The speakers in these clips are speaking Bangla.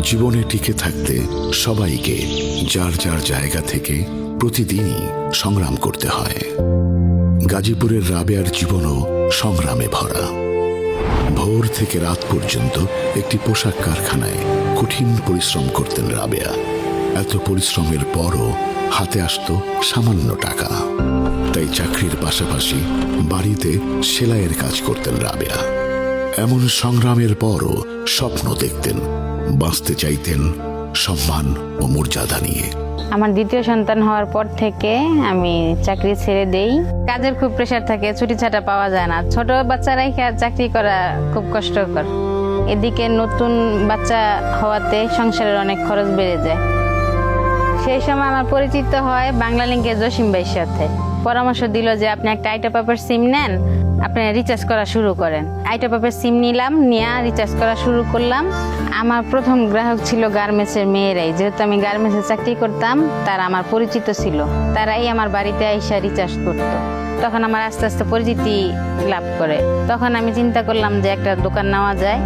জীবনে টিকে থাকতে সবাইকে যার যার জায়গা থেকে প্রতিদিনই সংগ্রাম করতে হয়। গাজীপুরের রাবেয়ার জীবনও সংগ্রামে ভরা। ভোর থেকে রাত পর্যন্ত একটি পোশাক কারখানায় কঠিন পরিশ্রম করতেন রাবেয়া। এত পরিশ্রমের পরও হাতে আসতো সামান্য টাকা, তাই চাকরির পাশাপাশি বাড়িতে সেলাইয়ের কাজ করতেন রাবেয়া। এমন সংগ্রামের পরও স্বপ্ন দেখতেন, বাঁচতে চাইতেন সম্মান ও মর্যাদা নিয়ে। আমার দ্বিতীয় সন্তান হওয়ার পর থেকে আমি চাকরি ছেড়ে দেই। কাজের খুব প্রেশার থাকে, ছুটি ছাটা পাওয়া যায় না। ছোট বাচ্চারাই চাকরি করা খুব কষ্টকর। এদিকে নতুন বাচ্চা হওয়াতে সংসারের অনেক খরচ বেড়ে যায়। সেই সময় আমার পরিচিত হয় বাংলালিংকের জসিম ভাইয়ের সাথে। পরামর্শ দিল যে আপনি একটা আইটপ অ্যাপের সিম নেন, আপনি রিচার্জ করা শুরু করেন। আইটপ অ্যাপের সিম নিলাম, নিয়ে রিচার্জ করা শুরু করলাম। আমার প্রথম গ্রাহক ছিল গার্মেন্টসের মেয়েরাই। যেহেতু আমি গার্মেন্টসে চাকরি করতাম, তারা আমার পরিচিত ছিল, তারাই আমার বাড়িতে এসে রিচার্জ করতো। তখন আমার আস্তে আস্তে পরিচিতি লাভ করে। তখন আমি চিন্তা করলাম যে একটা দোকান নেওয়া যায়।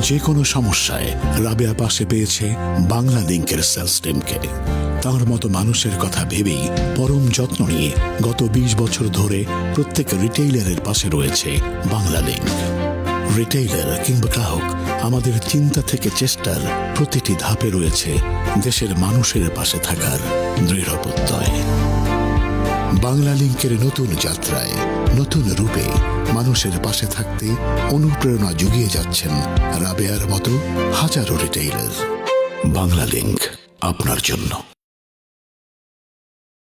যে কোনো সমস্যায় রাবেয়া পাশে পেয়েছে বাংলালিংকের সেলস টিমকে। তার মতো মানুষের কথা ভেবেই পরম যত্ন নিয়ে গত 20 বছর ধরে প্রত্যেক রিটেইলারের পাশে রয়েছে বাংলালিংক। রিটেইলার কিংবা গ্রাহক, আমাদের চিন্তা থেকে চেষ্টার প্রতিটি ধাপে রয়েছে দেশের মানুষের পাশে থাকার দৃঢ় প্রত্যয়। বাংলালিংকের নতুন যাত্রায় নতুন রূপে মানুষের পাশে থাকতে অনুপ্রেরণা জুগিয়ে যাচ্ছেন রাবেয়ার মতো হাজারো রিটেইলার। বাংলালিংক আপনার জন্য।